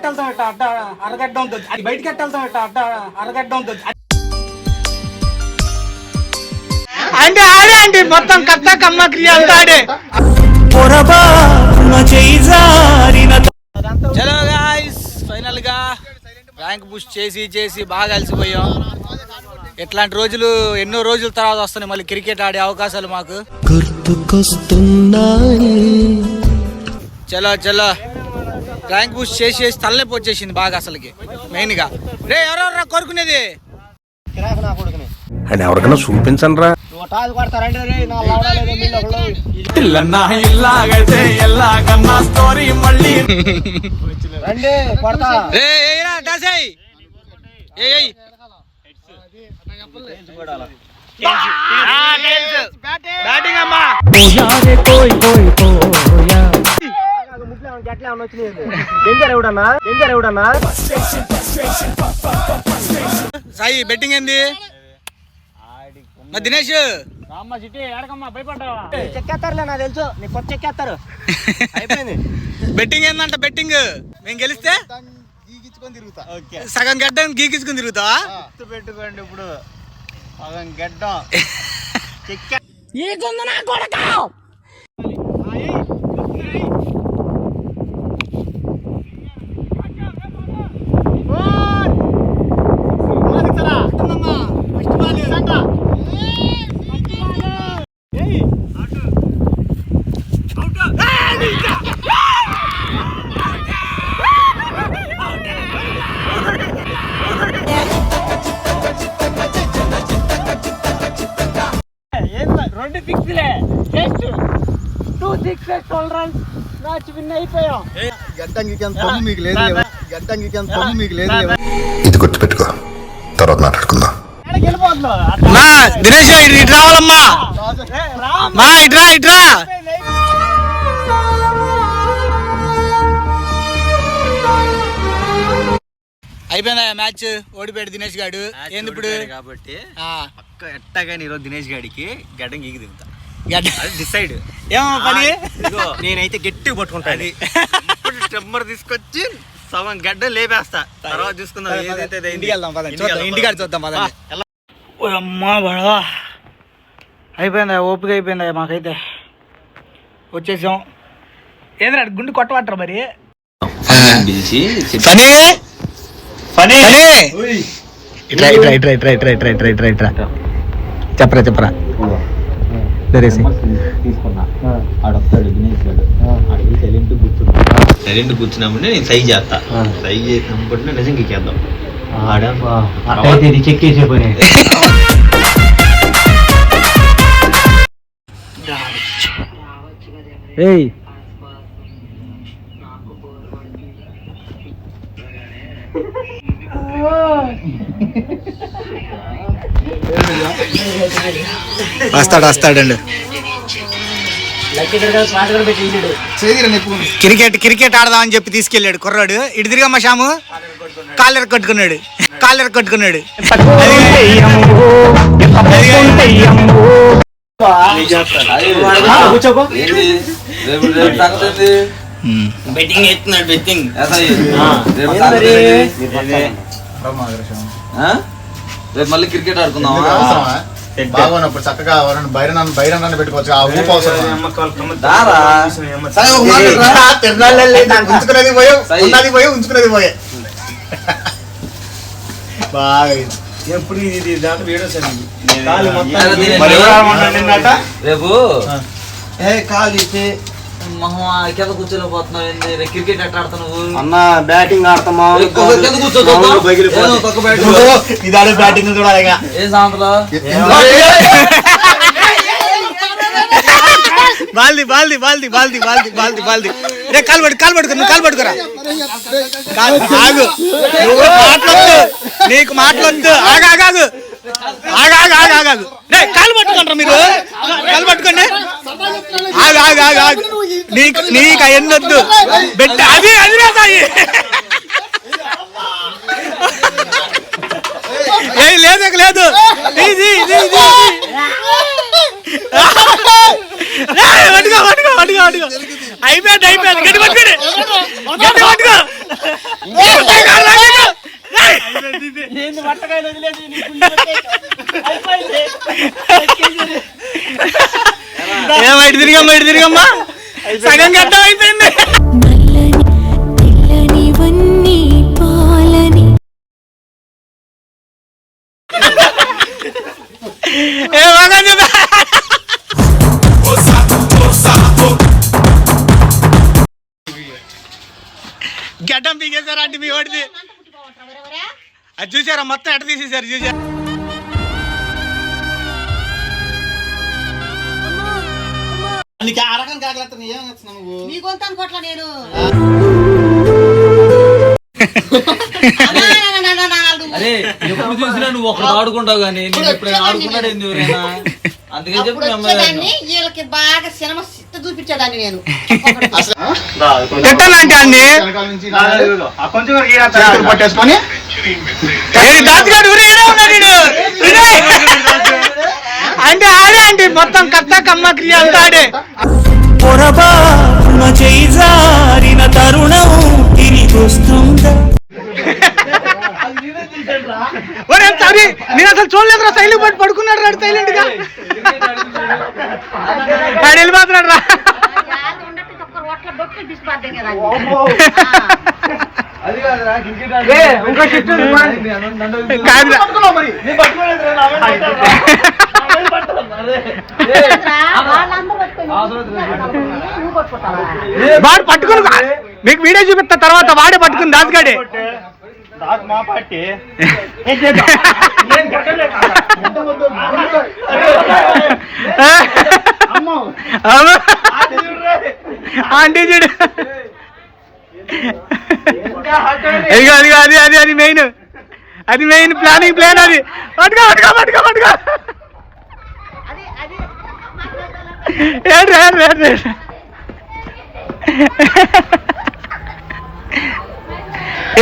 ఎట్టాలతో అడ్డ అరగడ్డ ఉంటుంది, అది బయటకి ఎట్టాలతో అడ్డ అరగడ్డ ఉంటుంది అంటే ఆడే అండి మొత్తం కథ కమ్మ క్రియ అంతా ఆడే. చలో గాయ్స్, ఫైనల్ గా ర్యాంక్ పుష్ చేసి బాగా అలసిపోయాం. ఇట్లాంటి రోజులు ఎన్నో రోజుల తర్వాత వస్తున్నాయి మళ్ళీ క్రికెట్ ఆడే అవకాశాలు మాకు గుర్తుకొస్తున్నాయి. చలో చలో ర్యాంక్ పుష్ చేసి తలనొప్పి వచ్చేసింది బాగా అసలుకి. మెయిన్ గా రే ఎవరెవరా కోరుకునేది అని ఎవరికైనా చూపించండి రా. సాయి బెట్టింగ్ ఏంది దినేష్? చెక్కేస్తారులే నాకు తెలుసు, నీకు కొత్త చెక్కేస్తారు. అయిపోయింది బెట్టింగ్ ఏందంట? బెట్టింగ్ మేము గెలిస్తే సగం గడ్డం గీకించుకుని తిరుగుతావా? పెట్టుకోండి ఇప్పుడు సగం గడ్డం ఇది గుర్తుపెట్టుకో, తర్వాత మాట్లాడుకుందాం. దినేష్ ఇటు రావాలమ్మా, మా ఇట్రా ఇట్రా. అయిపోయిందా మ్యాచ్? ఓడిపోయాడు దినేష్ గాడు. ఏంది ఇప్పుడు కాబట్టి ఎట్టగాని ఈరోజు దినేష్ గాడికి గడ్డం గీకి దిగుతా. డిసైడ్ ఏమో పని. నేనైతే గట్టిగా పట్టుకుంటా, అది స్టెమ్మర్ తీసుకొచ్చి సగం గడ్డ లేపేస్తా. తర్వాత చూసుకుందాం. ఇంటికి వెళ్దాం పదండి, ఇంటికాడ చూద్దాం పదండి. అమ్మా బడవా అయిపోయిందా? ఓపిక అయిపోయిందా మాకైతే. వచ్చేసాం. ఏదరా గుండు కొట్టమంటారు మరి? పని ఇట్లా ఇట్లా ఇట్లా ఇట్లా ఇట్లా ఇట్లా ఇట్లా ఇట్లా ఇట్లా చెప్పరా చెప్పరా. తీసుకున్నా ఆడొస్తాడు దినేష్ గారు, ఆడికి సైలెంట్ కూర్చున్నామంటే నేను సై చేస్తా. సై చేసినప్పుడు నిజంగా ఎక్కేద్దాం. ఆడైతే చెక్కేసే పని. వస్తాడండి. క్రికెట్ ఆడదామని చెప్పి తీసుకెళ్ళాడు కుర్రాడు. ఇటు తిరిగమ్మ షాము కాలర్ కట్టుకున్నాడు. బెట్టింగ్ ఎత్తున్నాడు. బెట్టింగ్ రేపు మళ్ళీ క్రికెట్ ఆడుకుందాం. బాగున్నప్పుడు చక్కగా బైరన్ పెట్టుకోవచ్చు. ఉంచుకునేది పోయే బాగా. ఎప్పుడు ఇది దాంట్లో వీడియో రేపు కాలు కింద కూర్చోలేకపోతున్నావు. క్రికెట్ ఎట్లా ఆడుతున్నావు అన్న? బ్యాటింగ్ ఆడతామా? ఇదాడు బ్యాటింగ్ చూడాలి. ఏం సాంతలో బాల్ది బాల్ది బాల్ది బాల్ది బాల్ది బాల్ది బాల్ది. కాలు పట్టుకురా. ఆగు, నీకు మాటలొద్దు. ఆగాగు కాలు పట్టుకుంటారా మీరు? కాలు పట్టుకోండి. ఆగు నీకు అవన్నొద్దు. బెట్ట అది రాసాయి. లేదు అయిపోయింది. గట్టి పట్టుకోండి. బయట తిరిగమ్మా సగం గడ్డం అయిపోయింది. గడ్డం పీకేశారా అంటే మీ వాడిది అది చూసారా మొత్తం ఎట్ట తీసేశారు చూసారా. నీకు ఆ రకం కాగలత్తా ఏం చేస్తున్నావు నువ్వు? నీ గొంతు అనుకోవట్లా నేను. అరే ఎప్పుడు చూసినా నువ్వు ఒకటి ఆడుకుంటావు కానీ నేను ఎప్పుడైనా ఆడుకున్నాడు ఏంది ఎవరైనా? అందుకే చెప్పి వచ్చేదాన్ని వీళ్ళకి బాగా సినిమా సిట్ట చూపించేదాన్ని నేను. పెట్టాలంటే అన్ని వెనకాల నుంచి చేతులు పట్టేసుకొని దాచుగాడు అంటే ఆడే అండి మొత్తం కథ కమ్మ క్రియ అంతా ఆడే. పొరపాటున చేయి జారిన తరుణం తిరిగొస్తుందా? సారీ నేను అసలు చూడలేదురా. సైలెంట్ పడి పడుకున్నాడు రాడు సైలెంట్ గా వాడు వెళ్ళిపోతున్నాడు రా. వాడు పట్టుకుని మీకు వీడియో చూపిస్తా తర్వాత. వాడే పట్టుకుని దాచుగాడే ఆంటీ చూడు. అది మెయిన్, అది మెయిన్ ప్లానింగ్ ప్లాన్. అది పట్టుకో పట్టుకో పట్టుకో పట్టుకో.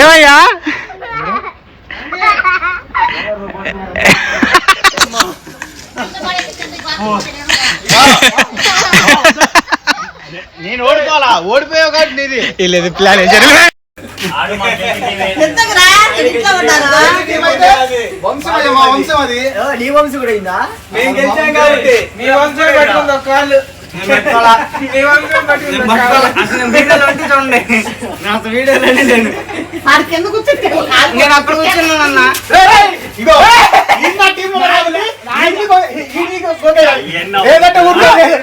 ఏమయ్యా నేను ఓడిపోవాలా? ఓడిపోయావు కాబట్టి నీది లేదు ప్లాన్ మా వంశం అది. నీ వంశం కూడా అయిందా? మేము గెలిచాం కాబట్టి మీ వంశం పట్టుకుంది ఒక కాళ్ళు. నేను అక్కడ కూర్చున్నానన్నా. ఇగో నా టీంలో రావాలి. లేదంటే ఊరుకోలేదు.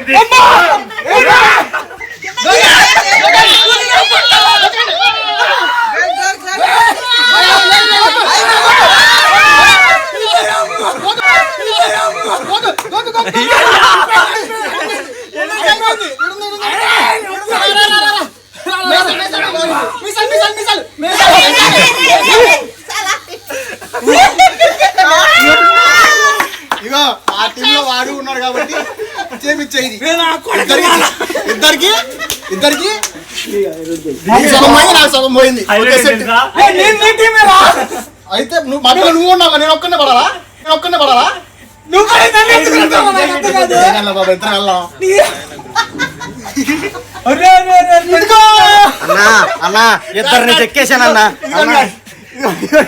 ఇగో ఆ టీంలో వాడు ఉన్నాడు కాబట్టి చేపించేది. ఇద్దరికి సగం పోయింది, నాకు సగం పోయింది. అయితే నువ్వు మధ్యలో నువ్వు ఉన్నావు. నేను ఒక్కనే పడాలా? నువ్వు బాబా ఇద్దరు వెళ్దాం. అన్నా ఇద్దరిని చెక్కేశానన్నా.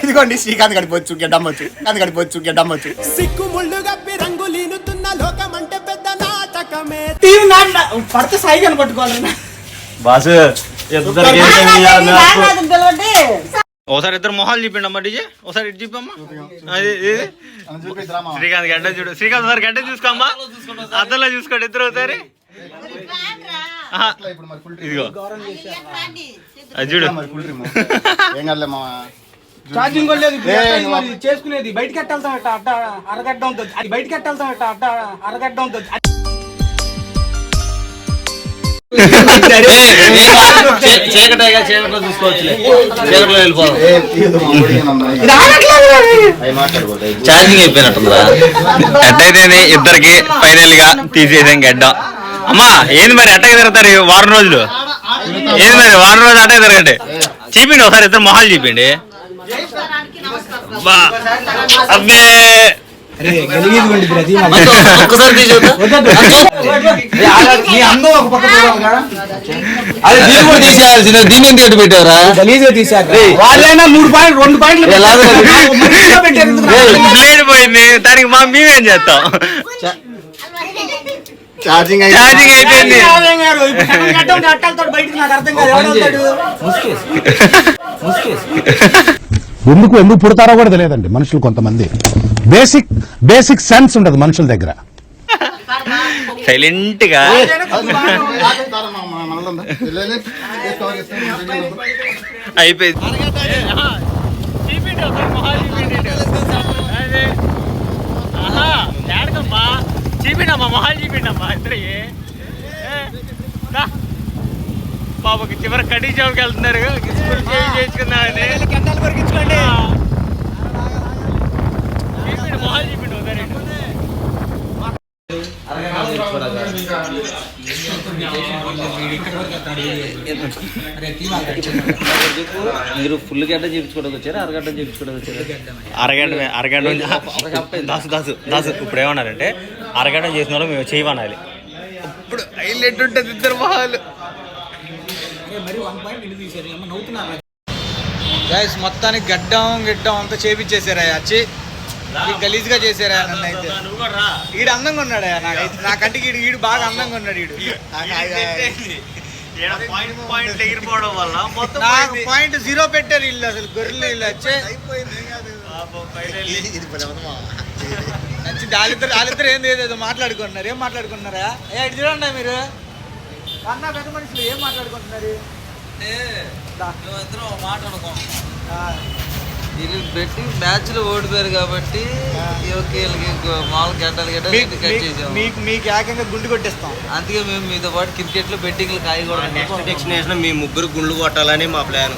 ఇదిగోండి శ్రీకాంత్ గడిపోవచ్చు, గడ్డమ్మచ్చు. సిక్కుముళ్ళు గప్పి రంగులీనుతున్న లోకమంటే పెద్ద నాటకమే. పడితే సాయిగాని పట్టుకోవాలన్నా. బాసు ఒకసారి ఇద్దరు మొహాలు చూపిండి అమ్మా. డీజే ఒకసారి ఇటు చూపమ్మా. శ్రీకాంత్ గడ్డ చూడు. శ్రీకాంత్ ఒకసారి గడ్డ చూసుకోమ్మా. అద్దంలో చూసుకోండి ఇద్దరు ఒకసారి. ఇదిగో అది చూడు. ఏం కాదులే మా ఛార్జింగ్ కూడా లేదు. మరి చేసుకునేది బయటకి ఎట్టాల్సామట అట్ట అరగడ్డ ఉంటుంది. అది బయటకి ఎట్టాల్సామట అట్ట అరగడ్డ ఉంటుంది. చీకట్లో చూసుకోవచ్చులే. చీకట్లో వెళ్ళిపోదాం. ఛార్జింగ్ అయిపోయినట్టుందా? ఎట్టయితే ఇద్దరికి ఫైనల్ గా తీసేసాం గడ్డ. అమ్మా ఏంది మరి అట్టగా తిరుగుతారు వారం రోజులు? ఏంది మరి వారం రోజులు అట్టగా తిరగండి. చూపిండి ఒకసారి ఇద్దరు మొహాలు చూపిండి. అబ్బే అరే గలీజ్ గుండి ప్రతి ఒక్కసారి తీసి చూద్దా? నీ అందం ఒక పక్క చూడాలిగా. అది దీన్ని కూడా తీసేయాల్సింది, దీన్ని ఎందుకు ఎటు పెట్టారా? గలీజ్గా తీసాక వాళ్ళైనా 2 పాయింట్లు మనిషిగా పెట్టారు ఎందుకు నాకు? బ్లేడ్ పోయింది దానికి మేమేం చేస్తాం ఛార్జింగ్ ఛార్జింగ్ అయిపోయింది అదేం కాదు. ఇప్పుడు సగం గడ్డం ఉంటే అట్టాలతో బయటికి నాకు అర్థం కాదు. ఎవడు వస్తాడు? ఎందుకు పుడతారో కూడా తెలియదండి మనుషులు కొంతమంది. బేసిక్ సెన్స్ ఉండదు మనుషుల దగ్గర. సైలెంట్ గా అయిపోయింది చూపిండమ్మా మొహాలు చూపిండమ్మా ఇద్దరికి పాపకి చివరి కటింగ్ షాప్కి వెళ్తున్నారు చేసుకున్నామని గడ్డాలు కొరికించుకోండి. మొహాలు చూపిండు మీరు ఫుల్ గడ్డ చేయించుకోవడానికి వచ్చారా, అరగడ్డ చేయించుకోవడానికి వచ్చారా? అరగంట దాసు ఇప్పుడు ఏమన్నారంటే అరగంట చేసిన వాళ్ళు మేము చేయమనాలి. ఇప్పుడు హైలైట్ ఉంటుంది ఇద్దరు మొహాలు. గైస్ మొత్తానికి గిడ్డం అంతా చేపించేసారా వచ్చి గలీజ్గా చేసారా నన్ను అయితే. ఈడు అందంగా ఉన్నాడా నాకైతే, నా కంటికి ఈడు బాగా అందంగా ఉన్నాడు. ఈడు నాకు పాయింట్ 0 పెట్టారు వీళ్ళు, అసలు గొర్రెలు వీళ్ళు వచ్చే నచ్చి వాళ్ళిద్దరు ఏదో మాట్లాడుకుంటున్నారు. ఏం మాట్లాడుకుంటున్నారా? ఇటు చూడండి మీరు అన్న పెద్ద మనుషులు ఏం మాట్లాడుకుంటున్నారు? వీళ్ళు పెట్టి మ్యాచ్ లో ఓడిపోయారు కాబట్టి మామూలు గడ్డలు కట్ చేసాం. మీకు ఏకంగా గుండు కొట్టేస్తాం. అందుకే మేము మీతో పాటు క్రికెట్ లో బెట్టింగ్లు కాయకూడదు. మీ ముగ్గురు గుండ్లు కొట్టాలని మా ప్లాన్.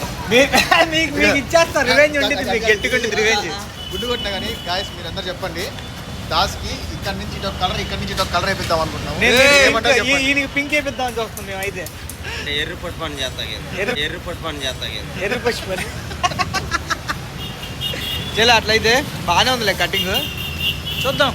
మీకు ఇచ్చేస్తాం, రివెంజ్ ఉంటుంది, మీకు గట్టిగుంటుంది రివెంజ్. గుడ్డు కొట్టినా కానీ గాయస్ మీరు అందరు చెప్పండి, దాస్కి ఇక్కడ నుంచి ఇటు కలర్, ఇక్కడ నుంచి ఇటు కలర్ వేపిద్దాం అనుకుంటున్నాం. ఈయనకి పింక్ వేపిద్దామని చూస్తాం మేము అయితే. ఎర్రి పట్టు పని చేస్తాం, ఎర్ర పచ్చి చలో అట్లయితే బాగానే ఉందిలే కటింగ్. చూద్దాం.